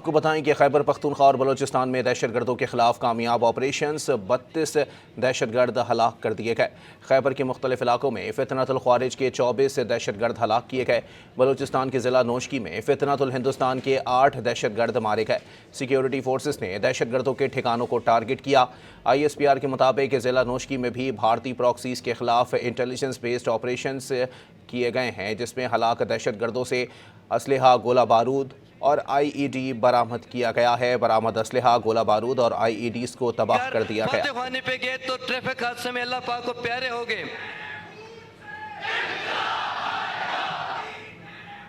آپ کو بتائیں کہ خیبر پختونخوا اور بلوچستان میں دہشت گردوں کے خلاف کامیاب آپریشنز 32 دہشت گرد ہلاک کر دیے گئے۔ خیبر کے مختلف علاقوں میں فتنۃ الخوارج کے 24 دہشت گرد ہلاک کیے گئے۔ بلوچستان کے ضلع نوشکی میں فتنۃ الہندوستان کے 8 دہشت گرد مارے گئے۔ سیکیورٹی فورسز نے دہشت گردوں کے ٹھکانوں کو ٹارگٹ کیا۔ ISPR کے مطابق ضلع نوشکی میں بھی بھارتی پراکسیز کے خلاف انٹیلیجنس بیسڈ آپریشنز کیے گئے ہیں، جس میں ہلاک دہشت گردوں سے اسلحہ، گولہ بارود اور IED برآمد کیا گیا ہے۔ برآمد اسلحہ، گولہ بارود اور IEDs کو تباہ کر دیا گیا۔ فاتح خوانے پہ گئے تو ٹریفک حادثے میں اللہ پاک کو پیارے ہو گئے۔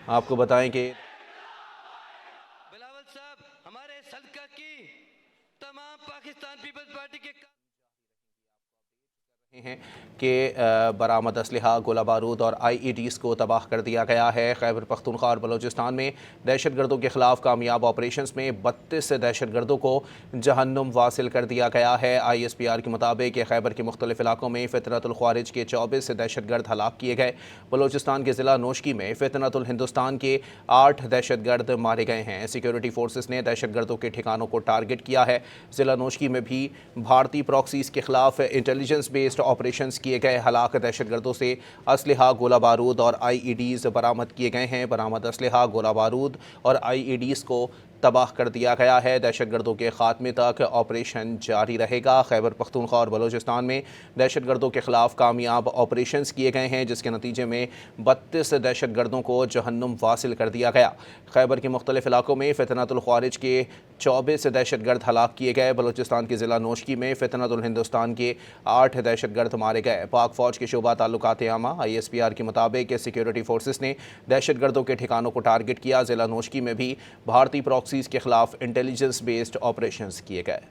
آپ کو بتائیں کہ بلاول صاحب ہمارے حلقہ کی تمام پاکستان پیپلز پارٹی کے ہیں کہ برآمد اسلحہ، گولہ بارود اور IEDs کو تباہ کر دیا گیا ہے۔ خیبر پختونخوا اور بلوچستان میں دہشت گردوں کے خلاف کامیاب آپریشنز میں 32 دہشت گردوں کو جہنم واصل کر دیا گیا ہے۔ ISPR کے مطابق خیبر کے مختلف علاقوں میں فتنۃ الخوارج کے 24 دہشت گرد ہلاک کیے گئے۔ بلوچستان کے ضلع نوشکی میں فتنۃ الہندوستان کے 8 دہشت گرد مارے گئے ہیں۔ سیکیورٹی فورسز نے دہشت گردوں کے ٹھکانوں کو ٹارگٹ کیا ہے۔ ضلع نوشکی میں بھی بھارتی پراکسیز کے خلاف انٹیلیجنس بیسڈ آپریشنز کیے گئے۔ ہلاک دہشت گردوں سے اسلحہ، گولہ بارود اور IEDs برآمد کیے گئے ہیں۔ برآمد اسلحہ، گولہ بارود اور IEDs کو تباہ کر دیا گیا ہے۔ دہشت گردوں کے خاتمے تک آپریشن جاری رہے گا۔ خیبر پختونخوا اور بلوچستان میں دہشت گردوں کے خلاف کامیاب آپریشنز کیے گئے ہیں، جس کے نتیجے میں 32 دہشت گردوں کو جہنم واصل کر دیا گیا۔ خیبر کے مختلف علاقوں میں فتنۃ الخوارج کے 24 دہشت گرد ہلاک کیے گئے۔ بلوچستان کے ضلع نوشکی میں فتنۃ الہندوستان کے 8 دہشت گرد مارے گئے۔ پاک فوج کے شعبہ تعلقات عامہ ISPR کے مطابق سیکیورٹی فورسز نے دہشت گردوں کے ٹھکانوں کو ٹارگٹ کیا۔ ضلع نوشکی میں بھی بھارتی پراکسیز کے خلاف انٹیلیجنس بیسڈ آپریشنز کیے گئے۔